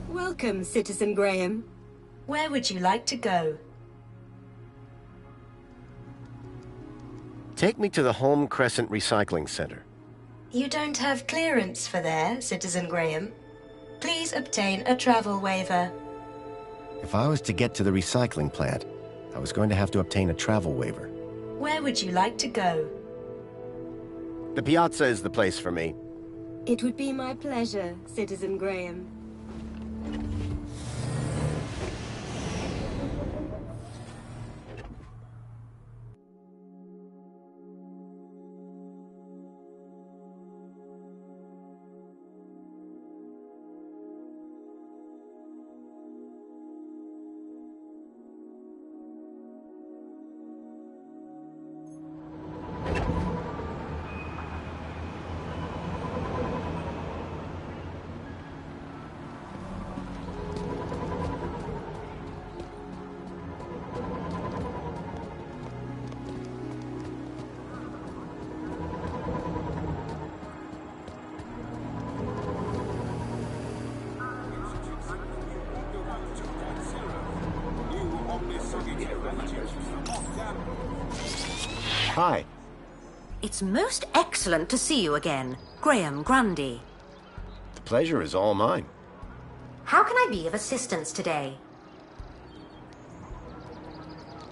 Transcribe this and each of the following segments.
Welcome, Citizen Graham. Where would you like to go? Take me to the Home Crescent Recycling Center. You don't have clearance for there, Citizen Graham. Please obtain a travel waiver. If I was to get to the recycling plant, I was going to have to obtain a travel waiver. Where would you like to go? The piazza is the place for me. It would be my pleasure, Citizen Graham. Hi. It's most excellent to see you again, Graham Grundy. The pleasure is all mine. How can I be of assistance today?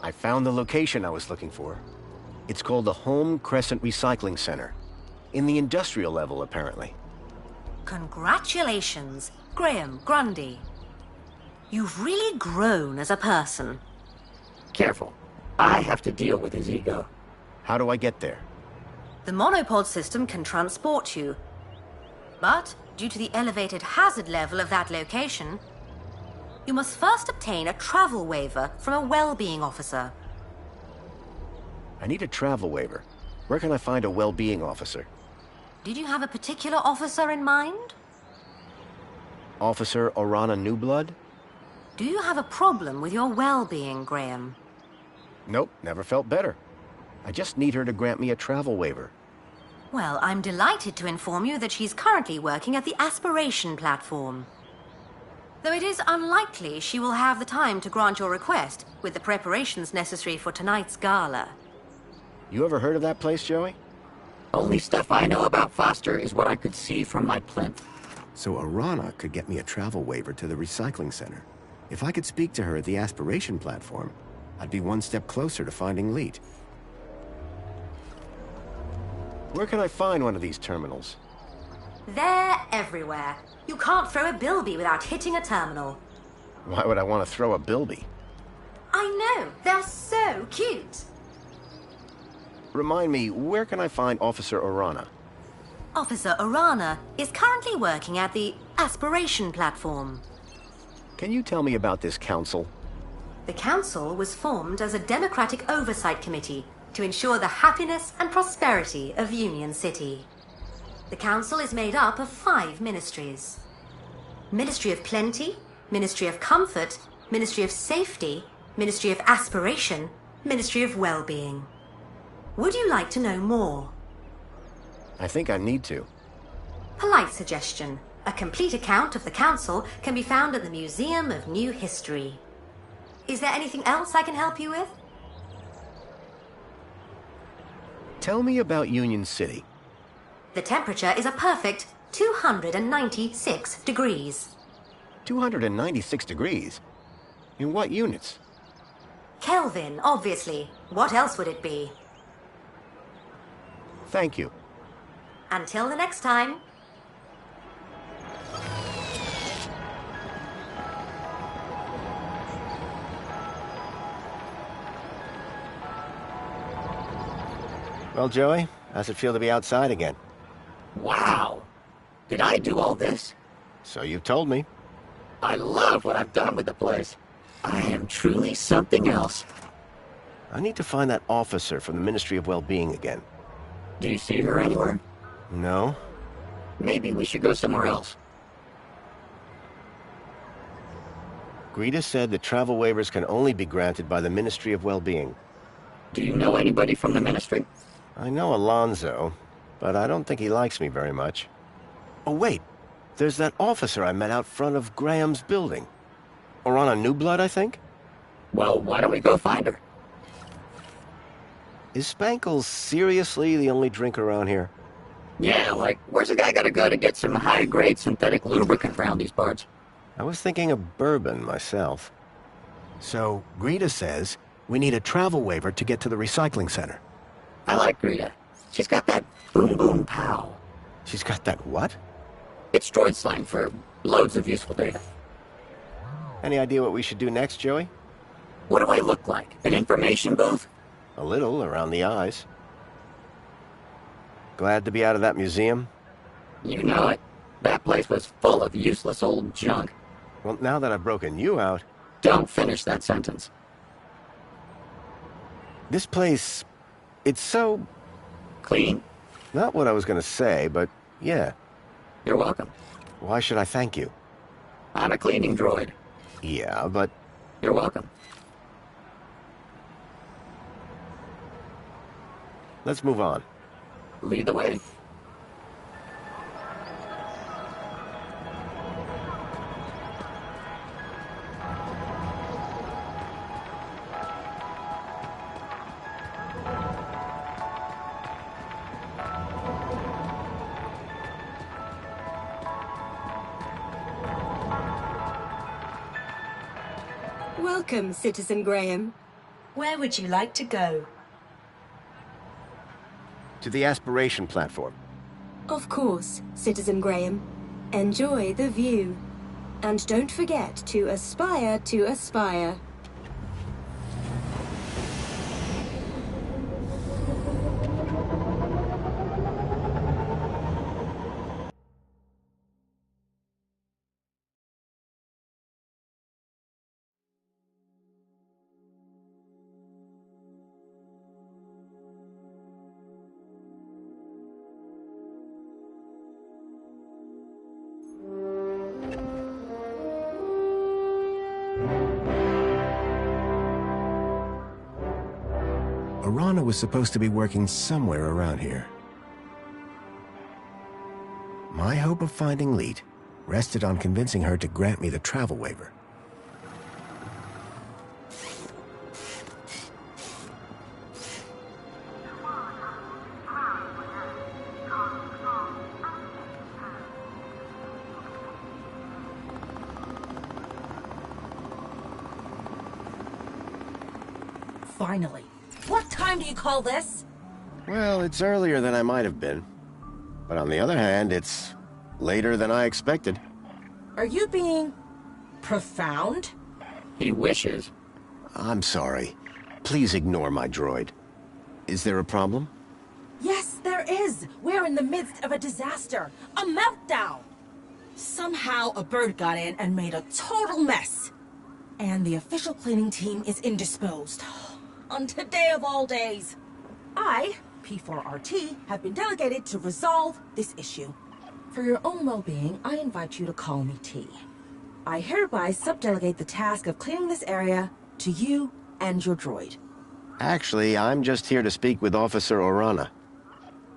I found the location I was looking for. It's called the Home Crescent Recycling Center. In the industrial level, apparently. Congratulations, Graham Grundy. You've really grown as a person. Careful. I have to deal with his ego. How do I get there? The monopod system can transport you. But, due to the elevated hazard level of that location, you must first obtain a travel waiver from a well-being officer. I need a travel waiver. Where can I find a well-being officer? Did you have a particular officer in mind? Officer Orana Newblood? Do you have a problem with your well-being, Graham? Nope, never felt better. I just need her to grant me a travel waiver. Well, I'm delighted to inform you that she's currently working at the aspiration platform. Though it is unlikely she will have the time to grant your request with the preparations necessary for tonight's gala. You ever heard of that place, Joey? Only stuff I know about Foster is what I could see from my plinth. So Orana could get me a travel waiver to the recycling center. If I could speak to her at the aspiration platform, I'd be one step closer to finding Leet. Where can I find one of these terminals? They're everywhere. You can't throw a bilby without hitting a terminal. Why would I want to throw a bilby? I know, they're so cute. Remind me, where can I find Officer Orana? Officer Orana is currently working at the aspiration platform. Can you tell me about this council? The council was formed as a democratic oversight committee to ensure the happiness and prosperity of Union City. The council is made up of 5 ministries. Ministry of Plenty, Ministry of Comfort, Ministry of Safety, Ministry of Aspiration, Ministry of Well-being. Would you like to know more? I think I need to. Polite suggestion. A complete account of the Council can be found at the Museum of New History. Is there anything else I can help you with? Tell me about Union City. The temperature is a perfect 296 degrees. 296 degrees? In what units? Kelvin, obviously. What else would it be? Thank you. Until the next time. Well, Joey, how's it feel to be outside again? Wow! Did I do all this? So you told me. I love what I've done with the place. I am truly something else. I need to find that officer from the Ministry of Well-Being again. Do you see her anywhere? No? Maybe we should go somewhere else. Greta said that travel waivers can only be granted by the Ministry of Well-Being. Do you know anybody from the ministry? I know Alonzo, but I don't think he likes me very much. Oh, wait. There's that officer I met out front of Graham's building. Orana Newblood, I think? Well, why don't we go find her? Is Spankles seriously the only drink around here? Yeah, like, where's a guy gotta go to get some high-grade synthetic lubricant around these parts? I was thinking of bourbon myself. So, Greta says we need a travel waiver to get to the recycling center. I like Greta. She's got that boom boom pow. She's got that what? It's droid slang for loads of useful data. Any idea what we should do next, Joey? What do I look like? An information booth? A little around the eyes. Glad to be out of that museum? You know it. That place was full of useless old junk. Well, now that I've broken you out... Don't finish that sentence. This place... it's so... Clean? Not what I was gonna say, but yeah. You're welcome. Why should I thank you? I'm a cleaning droid. Yeah, but... You're welcome. Let's move on. Lead the way. Welcome, Citizen Graham. Where would you like to go? To the aspiration platform. Of course, Citizen Graham. Enjoy the view. And don't forget to aspire to aspire. Orana was supposed to be working somewhere around here. My hope of finding Leet rested on convincing her to grant me the travel waiver. Finally. What time do you call this? Well, it's earlier than I might have been. But on the other hand, it's later than I expected. Are you being profound? He wishes. I'm sorry. Please ignore my droid. Is there a problem? Yes, there is. We're in the midst of a disaster. A meltdown. Somehow a bird got in and made a total mess. And the official cleaning team is indisposed. On today of all days. I, P4RT, have been delegated to resolve this issue. For your own well-being, I invite you to call me T. I hereby subdelegate the task of cleaning this area to you and your droid. Actually, I'm just here to speak with Officer Orana.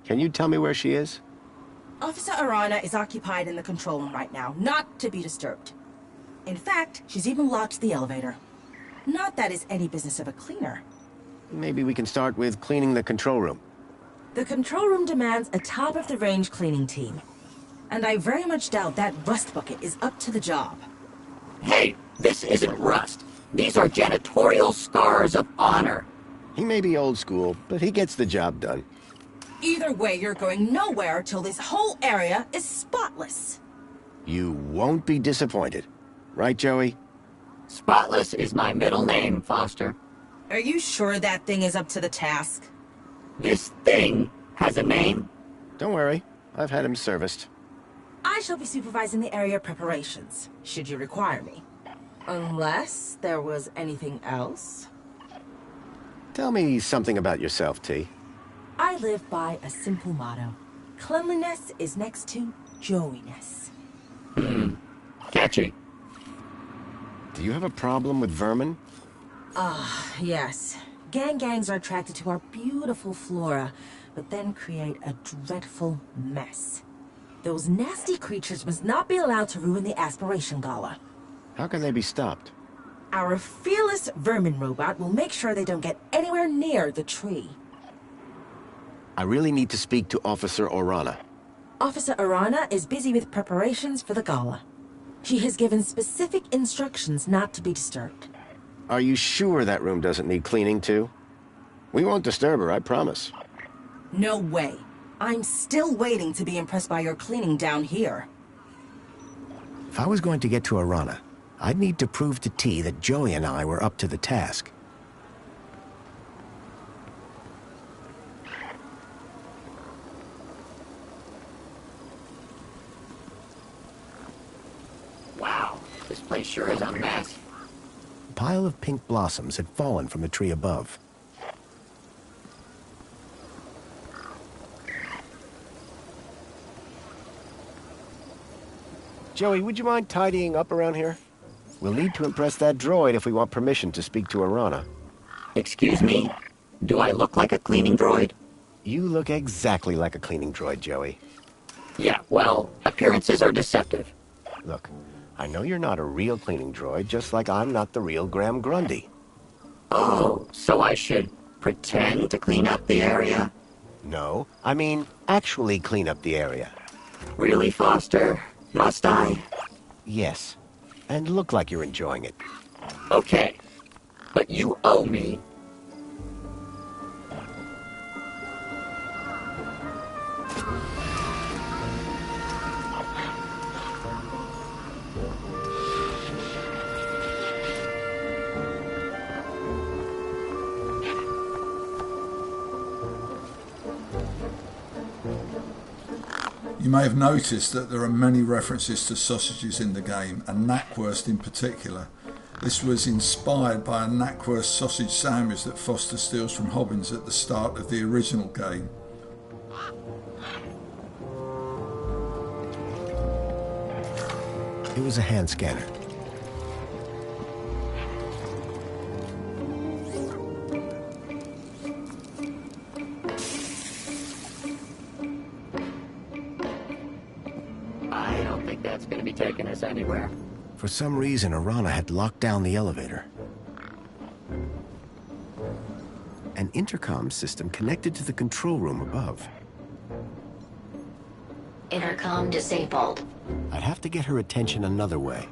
Can you tell me where she is? Officer Arana is occupied in the control room right now, not to be disturbed. In fact, she's even locked the elevator. Not that it's any business of a cleaner. Maybe we can start with cleaning the control room. The control room demands a top-of-the-range cleaning team. And I very much doubt that rust bucket is up to the job. Hey, this isn't rust. These are janitorial scars of honor. He may be old school, but he gets the job done. Either way, you're going nowhere till this whole area is spotless. You won't be disappointed. Right, Joey? Spotless is my middle name, Foster. Are you sure that thing is up to the task? This thing has a name? Don't worry. I've had him serviced. I shall be supervising the area preparations, should you require me. Unless there was anything else. Tell me something about yourself, T. I live by a simple motto. Cleanliness is next to Joey-ness. Catchy. Do you have a problem with vermin? Yes. Gangs are attracted to our beautiful flora, but then create a dreadful mess. Those nasty creatures must not be allowed to ruin the Aspiration Gala. How can they be stopped? Our fearless vermin robot will make sure they don't get anywhere near the tree. I really need to speak to Officer Orana. Officer Arana is busy with preparations for the gala. She has given specific instructions not to be disturbed. Are you sure that room doesn't need cleaning, too? We won't disturb her, I promise. No way. I'm still waiting to be impressed by your cleaning down here. If I was going to get to Arana, I'd need to prove to T that Joey and I were up to the task. Wow, this place sure is a mess. A pile of pink blossoms had fallen from the tree above. Joey, would you mind tidying up around here? We'll need to impress that droid if we want permission to speak to Arana. Excuse me? Do I look like a cleaning droid? You look exactly like a cleaning droid, Joey. Yeah, well, appearances are deceptive. Look, I know you're not a real cleaning droid, just like I'm not the real Graham Grundy. Oh, so I should pretend to clean up the area? No, I mean, actually clean up the area. Really, Foster? Must I? Yes, and look like you're enjoying it. Okay, but you owe me. You may have noticed that there are many references to sausages in the game, and knackwurst in particular. This was inspired by a knackwurst sausage sandwich that Foster steals from Hobbins at the start of the original game. It was a hand scanner. I don't think that's going to be taking us anywhere. For some reason, Arana had locked down the elevator. An intercom system connected to the control room above. Intercom disabled. I'd have to get her attention another way.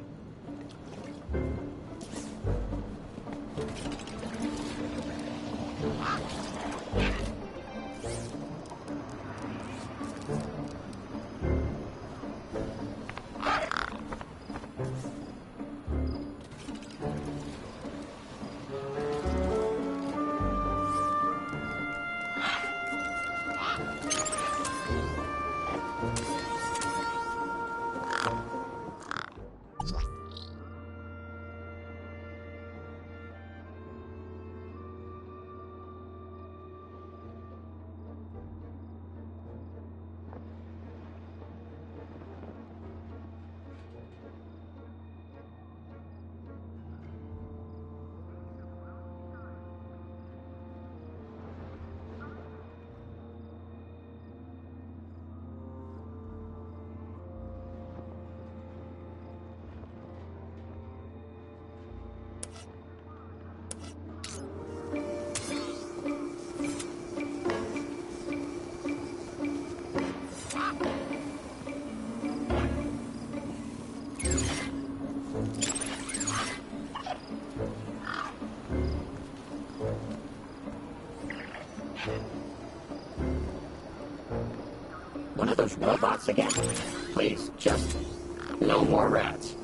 One of those robots again? Please, just no more rats.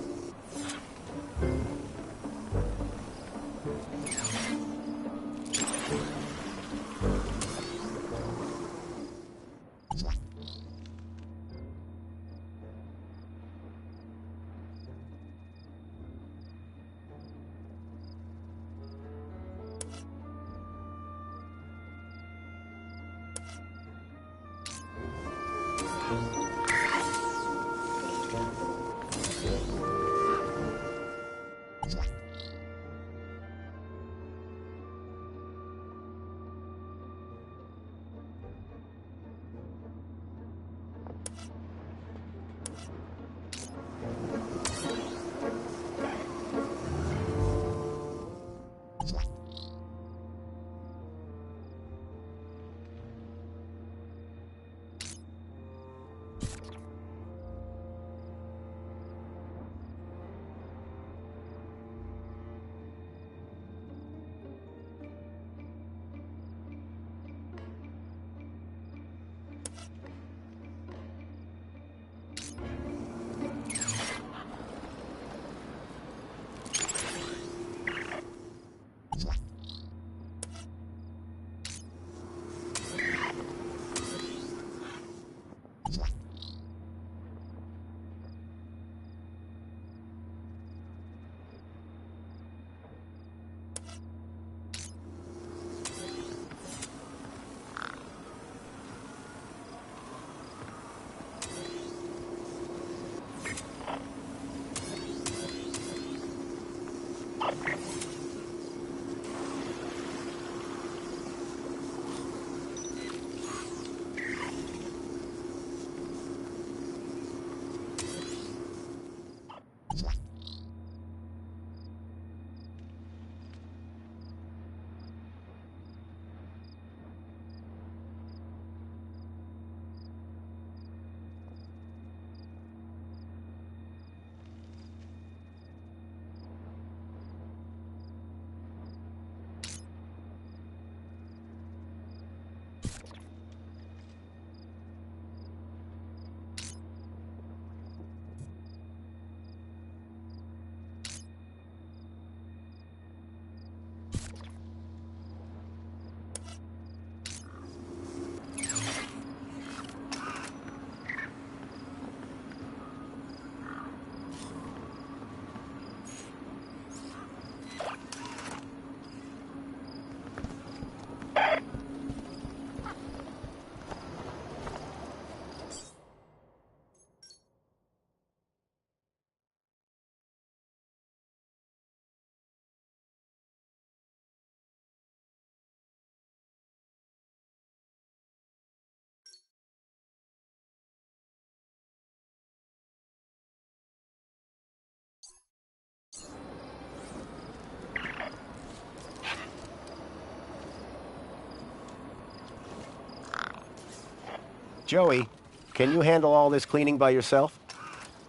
Joey, can you handle all this cleaning by yourself?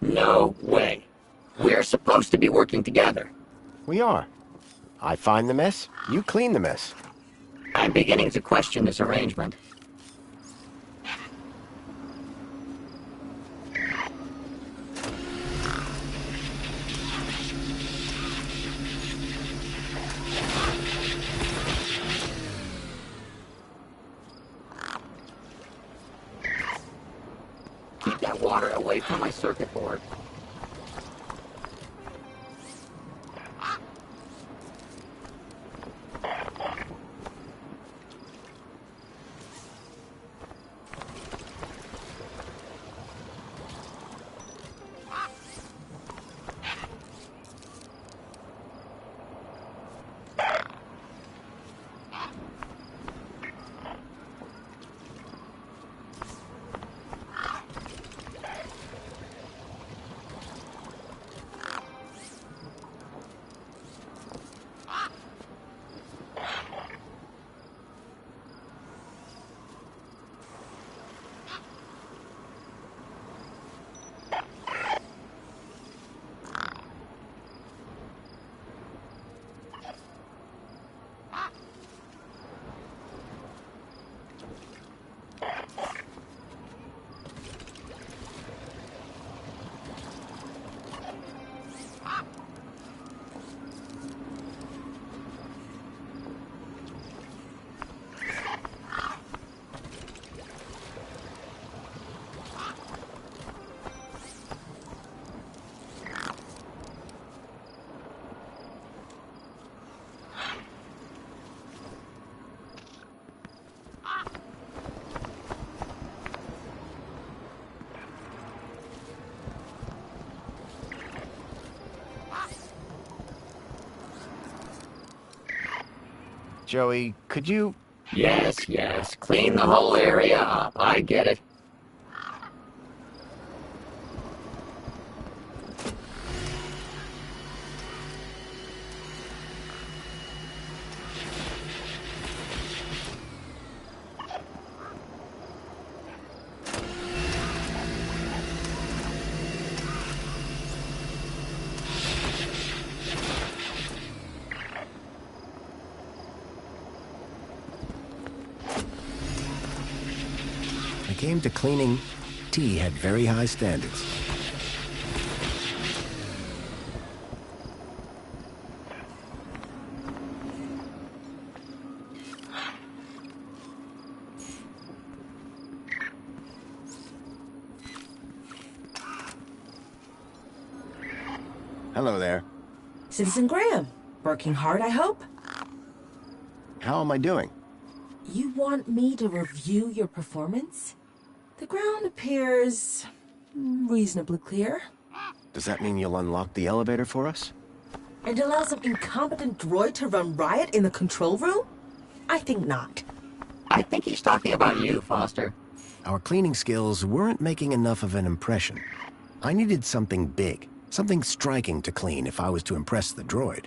No way. We're supposed to be working together. We are. I find the mess, you clean the mess. I'm beginning to question this arrangement. Keep that water away from my circuit board. Joey, could you... Yes, yes. Clean the whole area up. I get it. When it came to cleaning, T had very high standards. Hello there. Citizen Graham, working hard, I hope? How am I doing? You want me to review your performance? The ground appears reasonably clear. Does that mean you'll unlock the elevator for us? And allow some incompetent droid to run riot in the control room? I think not. I think he's talking about you, Foster. Our cleaning skills weren't making enough of an impression. I needed something big, something striking to clean if I was to impress the droid.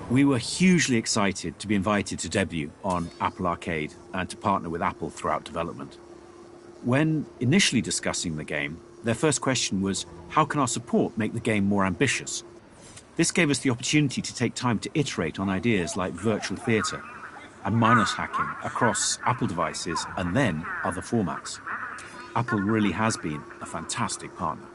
We were hugely excited to be invited to debut on Apple Arcade and to partner with Apple throughout development. When initially discussing the game, their first question was, how can our support make the game more ambitious? This gave us the opportunity to take time to iterate on ideas like virtual theatre and minus hacking across Apple devices and then other formats. Apple really has been a fantastic partner.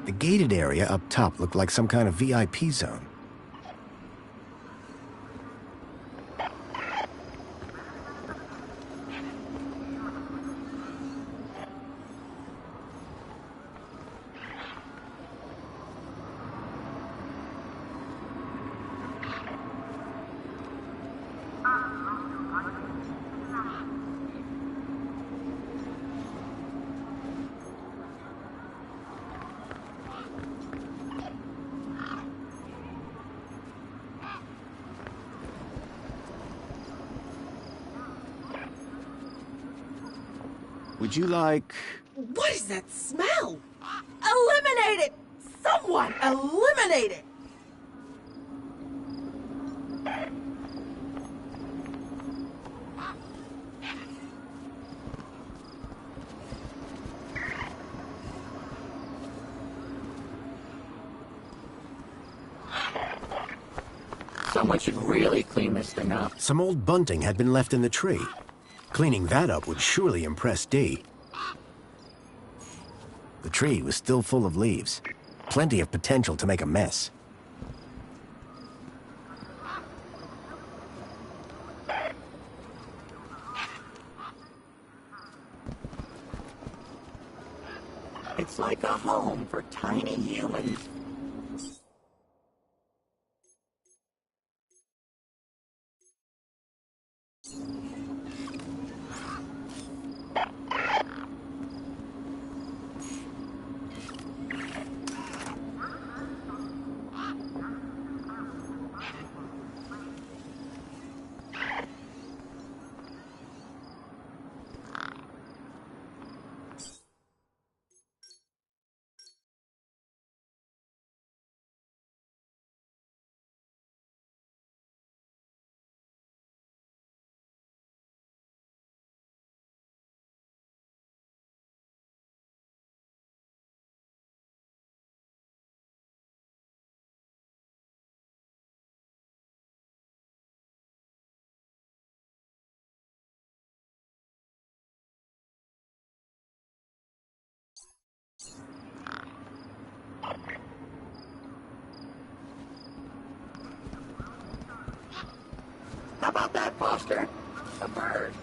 The gated area up top looked like some kind of VIP zone. Would you like... What is that smell? Eliminate it! Someone eliminate it! Someone should really clean this thing up. Some old bunting had been left in the tree. Cleaning that up would surely impress Dee. The tree was still full of leaves. Plenty of potential to make a mess. It's like a home for tiny humans. How about that, Foster? A bird.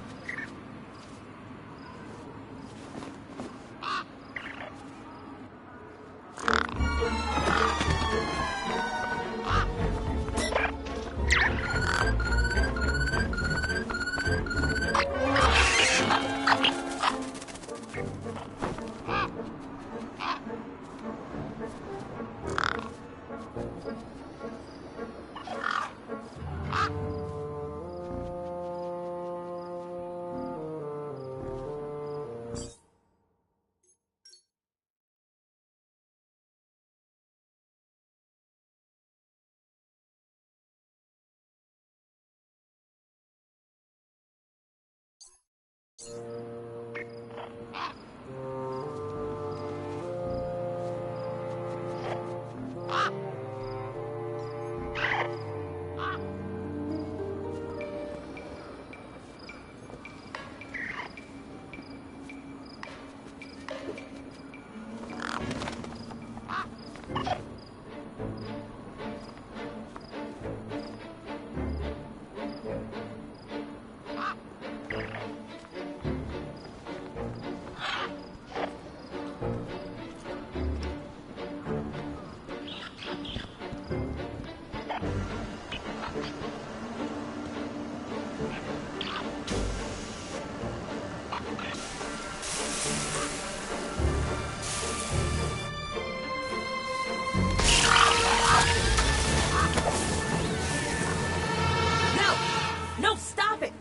No, stop it!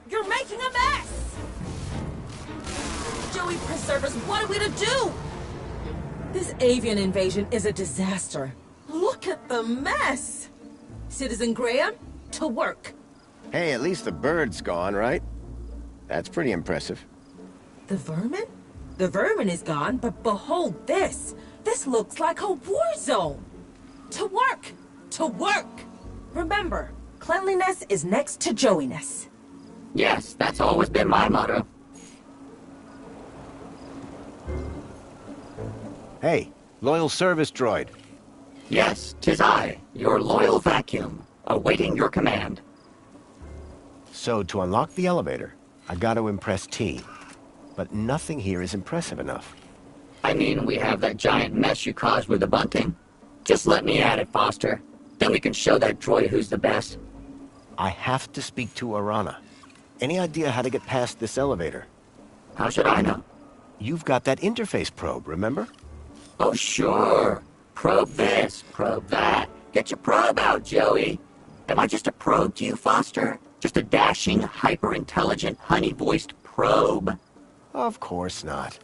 You're making a mess! Joey Preservers, what are we to do? This avian invasion is a disaster. Look at the mess! Citizen Graham, to work. Hey, at least the bird's gone, right? That's pretty impressive. The vermin? The vermin is gone, but behold this! This looks like a war zone! To work! To work! Remember, cleanliness is next to Joey-ness. Yes, that's always been my motto. Hey, loyal service droid. Yes, 'tis I, your loyal vacuum, awaiting your command. So, to unlock the elevator, I gotta impress T. But nothing here is impressive enough. I mean, we have that giant mess you caused with the bunting. Just let me at it, Foster. Then we can show that droid who's the best. I have to speak to Arana. Any idea how to get past this elevator? How should I know? You've got that interface probe, remember? Oh, sure. Probe this, probe that. Get your probe out, Joey. Am I just a probe to you, Foster? Just a dashing, hyper-intelligent, honey-voiced probe? Of course not.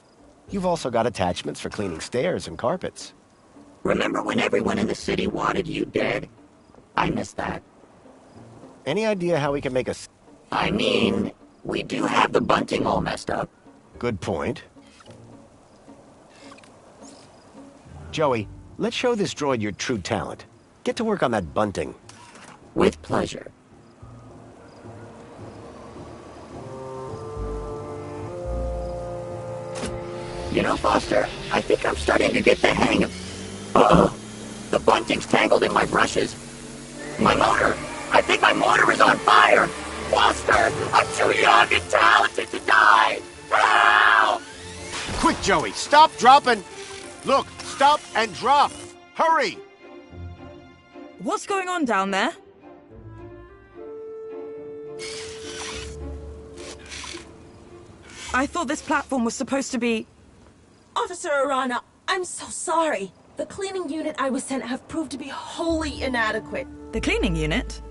You've also got attachments for cleaning stairs and carpets. Remember when everyone in the city wanted you dead? I miss that. Any idea how we can make a... I mean, we do have the bunting all messed up. Good point. Joey, let's show this droid your true talent. Get to work on that bunting. With pleasure. You know, Foster, I think I'm starting to get the hang of... Uh-oh. The bunting's tangled in my brushes. My motor! I think my motor is on fire! Foster, I'm too young and talented to die! Help! Quick, Joey, stop, dropping! Look, stop and drop! Hurry! What's going on down there? I thought this platform was supposed to be... Officer Arana, I'm so sorry. The cleaning unit I was sent have proved to be wholly inadequate. The cleaning unit?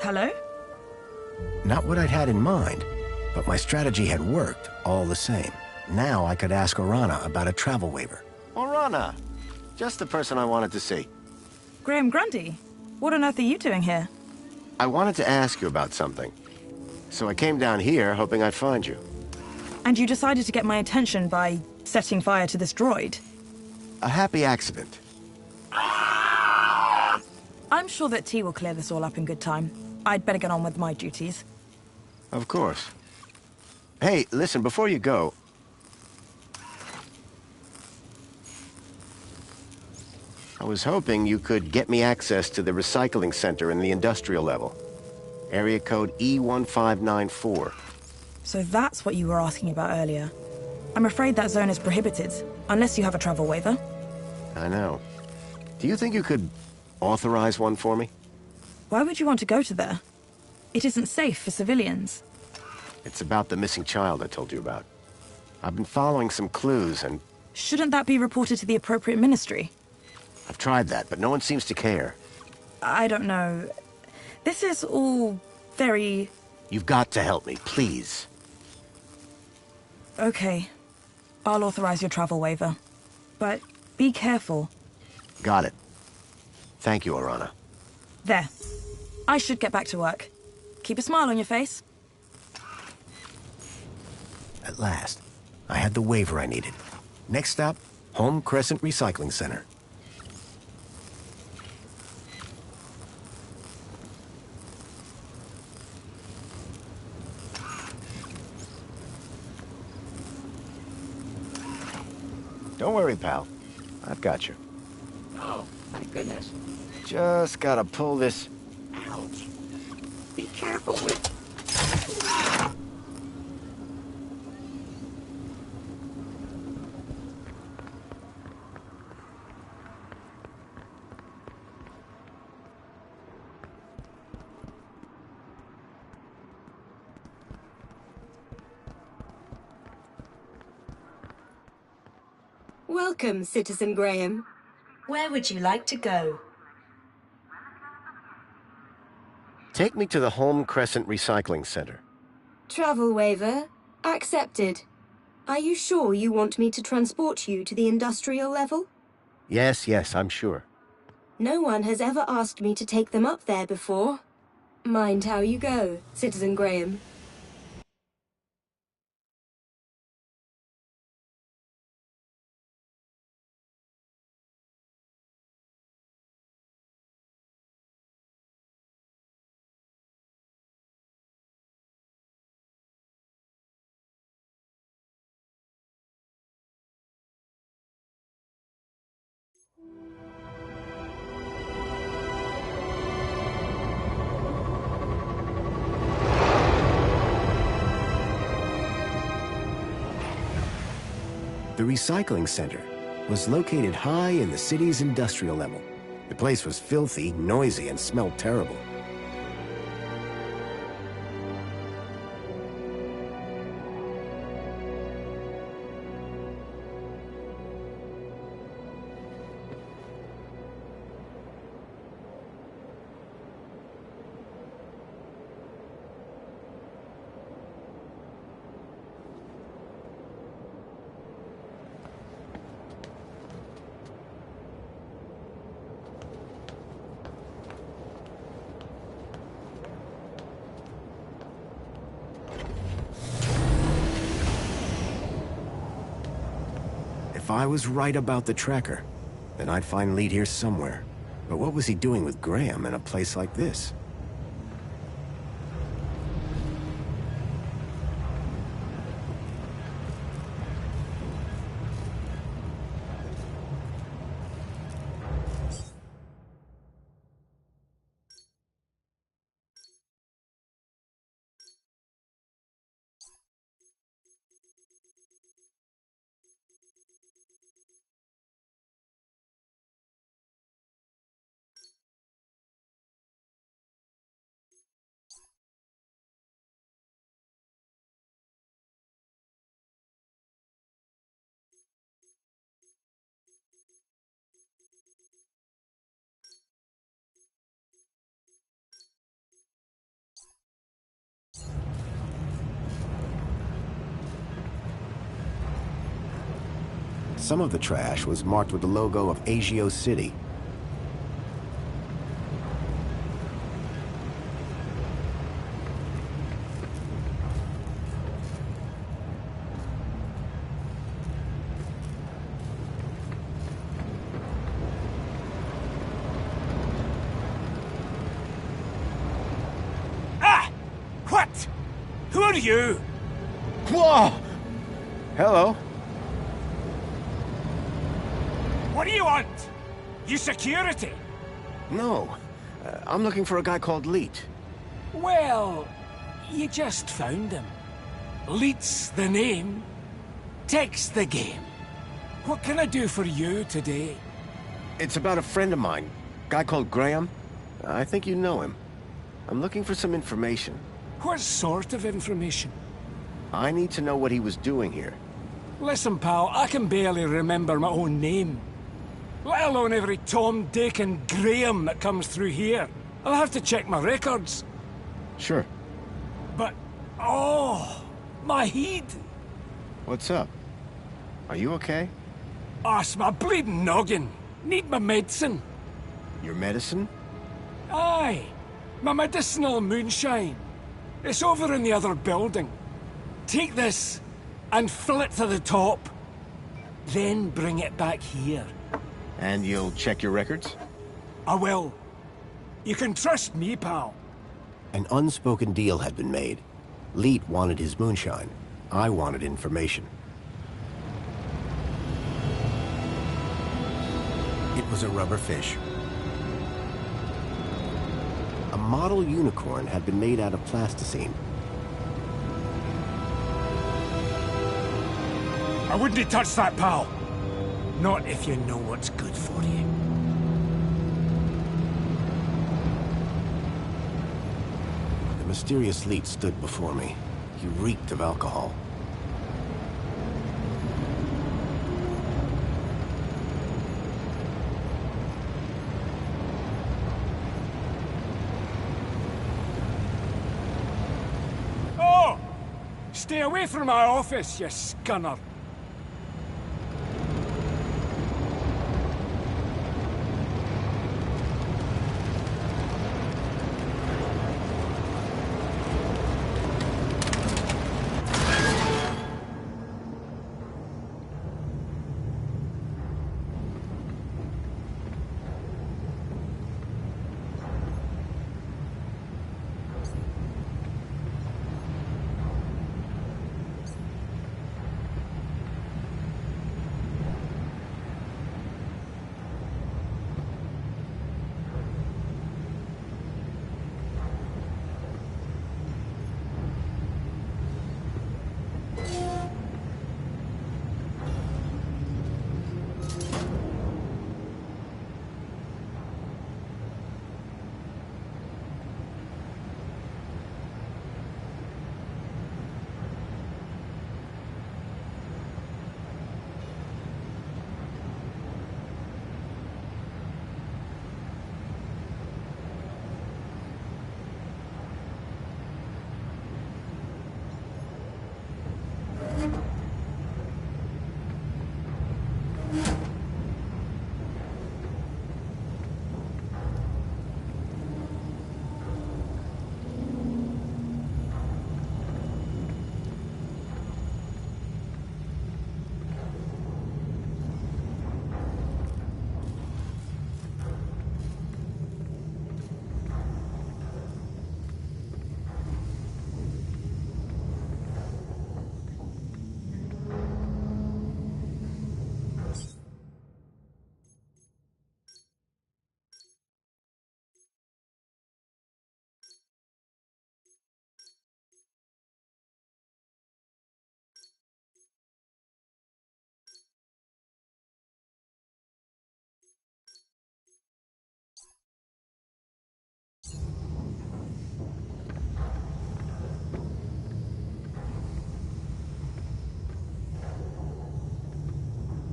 Hello? Not what I'd had in mind, but my strategy had worked all the same. Now I could ask Arana about a travel waiver. Arana! Just the person I wanted to see. Graham Grundy, what on earth are you doing here? I wanted to ask you about something. So I came down here hoping I'd find you. And you decided to get my attention by setting fire to this droid? A happy accident. I'm sure that T will clear this all up in good time. I'd better get on with my duties. Of course. Hey, listen, before you go... I was hoping you could get me access to the recycling center in the industrial level. Area code E1594. So that's what you were asking about earlier. I'm afraid that zone is prohibited, unless you have a travel waiver. I know. Do you think you could authorize one for me? Why would you want to go to there? It isn't safe for civilians. It's about the missing child I told you about. I've been following some clues and... Shouldn't that be reported to the appropriate ministry? I've tried that, but no one seems to care. I don't know. This is all very... You've got to help me, please. Okay. I'll authorize your travel waiver. But be careful. Got it. Thank you, Arana. There. I should get back to work. Keep a smile on your face. at last. I had the waiver I needed. Next stop, Home Crescent Recycling Center. Don't worry, pal. I've got you. Oh, my goodness. Just gotta pull this... Ouch. Be careful with... Welcome, Citizen Graham. Where would you like to go? Take me to the Home Crescent Recycling Center. Travel waiver accepted. Are you sure you want me to transport you to the industrial level? Yes, I'm sure. No one has ever asked me to take them up there before. Mind how you go, Citizen Graham. The recycling center was located high in the city's industrial level. The place was filthy, noisy, and smelled terrible. If I was right about the tracker, then I'd find Lead here somewhere. But what was he doing with Graham in a place like this? Some of the trash was marked with the logo of Agio City. Ah! What? Who are you? Whoa! Hello. What do you want? You security? No. I'm looking for a guy called Leet. Well, you just found him. Leet's the name. Tech's the game. What can I do for you today? It's about a friend of mine. Guy called Graham. I think you know him. I'm looking for some information. What sort of information? I need to know what he was doing here. Listen, pal, I can barely remember my own name. Let alone every Tom, Dick and Graham that comes through here. I'll have to check my records. Sure. But, oh, my head. What's up? Are you okay? It's my bleeding noggin. Need my medicine. Your medicine? Aye, my medicinal moonshine. It's over in the other building. Take this, and fill it to the top. Then bring it back here. And you'll check your records? I will. You can trust me, pal. An unspoken deal had been made. Leet wanted his moonshine. I wanted information. It was a rubber fish. A model unicorn had been made out of plasticine. I wouldn't touch that, pal. Not if you know what's good for you. The mysterious Leet stood before me. He reeked of alcohol. Oh! Stay away from my office, you scunner.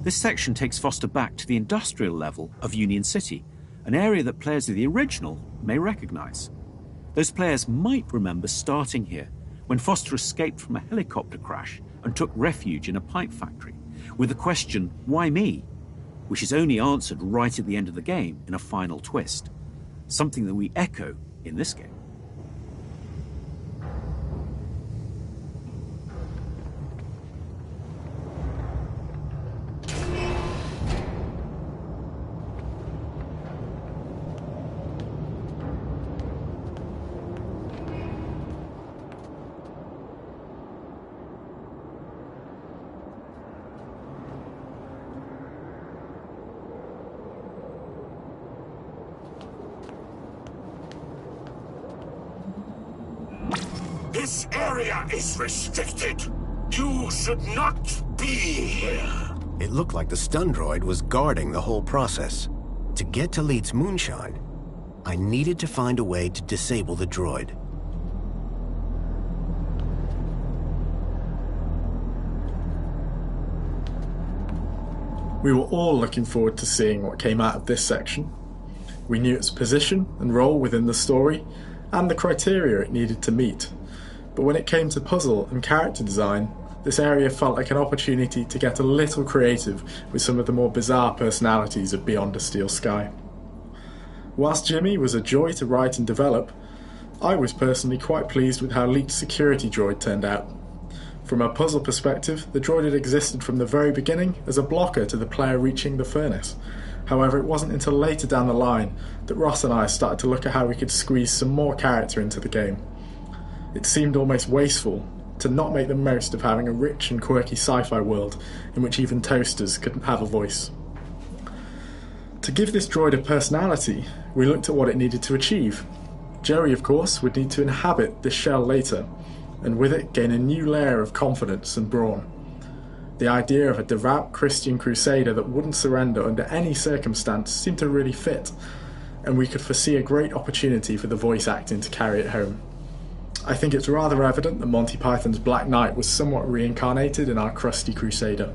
This section takes Foster back to the industrial level of Union City, an area that players of the original may recognise. Those players might remember starting here, when Foster escaped from a helicopter crash and took refuge in a pipe factory, with the question, why me? Which is only answered right at the end of the game in a final twist, something that we echo in this game. This area is restricted. You should not be here. It looked like the stun droid was guarding the whole process. To get to Leet's moonshine, I needed to find a way to disable the droid. We were all looking forward to seeing what came out of this section. We knew its position and role within the story, and the criteria it needed to meet. But when it came to puzzle and character design, this area felt like an opportunity to get a little creative with some of the more bizarre personalities of Beyond a Steel Sky. Whilst Jimmy was a joy to write and develop, I was personally quite pleased with how Leet's security droid turned out. From a puzzle perspective, the droid had existed from the very beginning as a blocker to the player reaching the furnace. However, it wasn't until later down the line that Ross and I started to look at how we could squeeze some more character into the game. It seemed almost wasteful to not make the most of having a rich and quirky sci-fi world in which even toasters couldn't have a voice. To give this droid a personality, we looked at what it needed to achieve. Joey, of course, would need to inhabit this shell later, and with it gain a new layer of confidence and brawn. The idea of a devout Christian crusader that wouldn't surrender under any circumstance seemed to really fit, and we could foresee a great opportunity for the voice acting to carry it home. I think it's rather evident that Monty Python's Black Knight was somewhat reincarnated in our crusty crusader.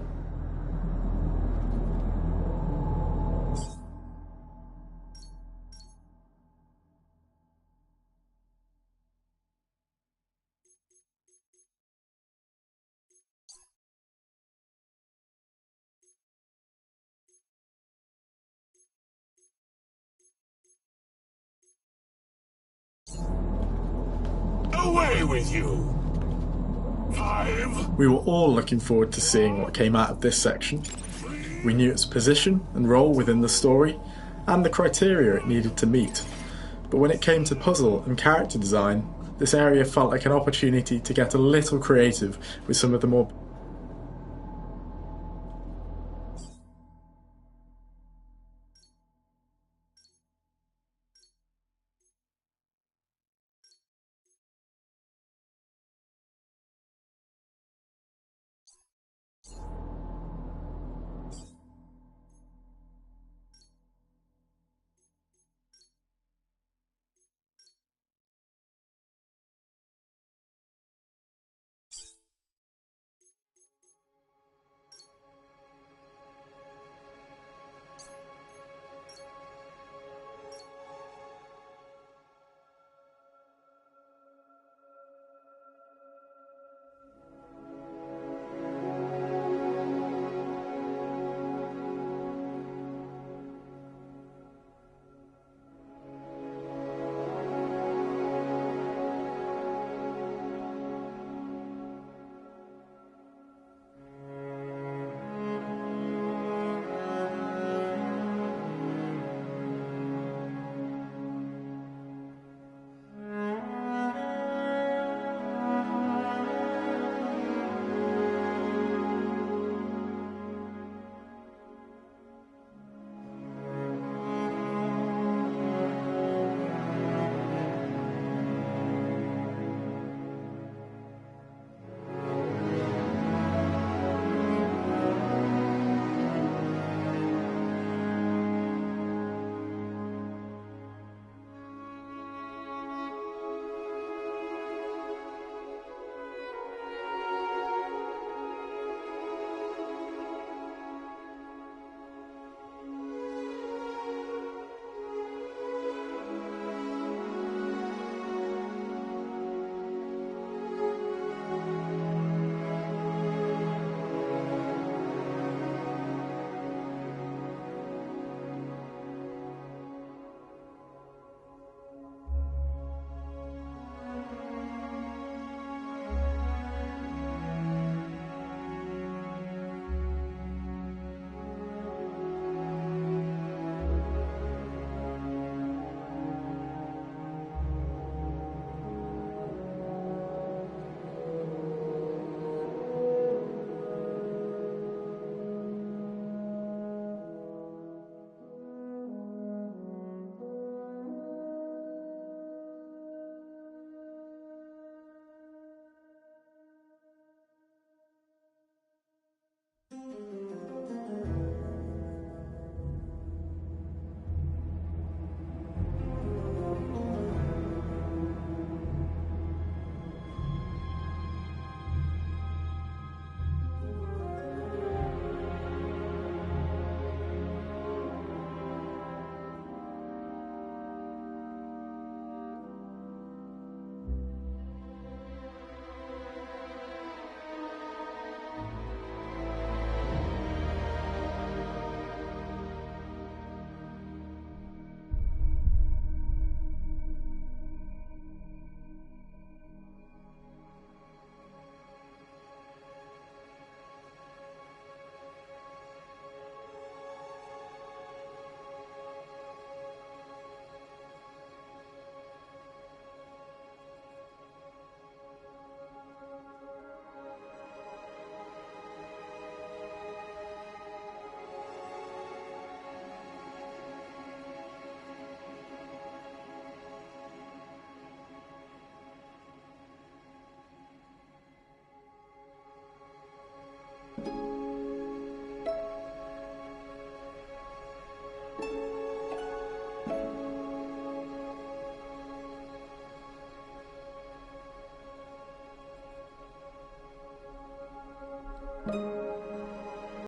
Away with you! 5. We were all looking forward to seeing what came out of this section. We knew its position and role within the story, and the criteria it needed to meet. But when it came to puzzle and character design, this area felt like an opportunity to get a little creative with some of the more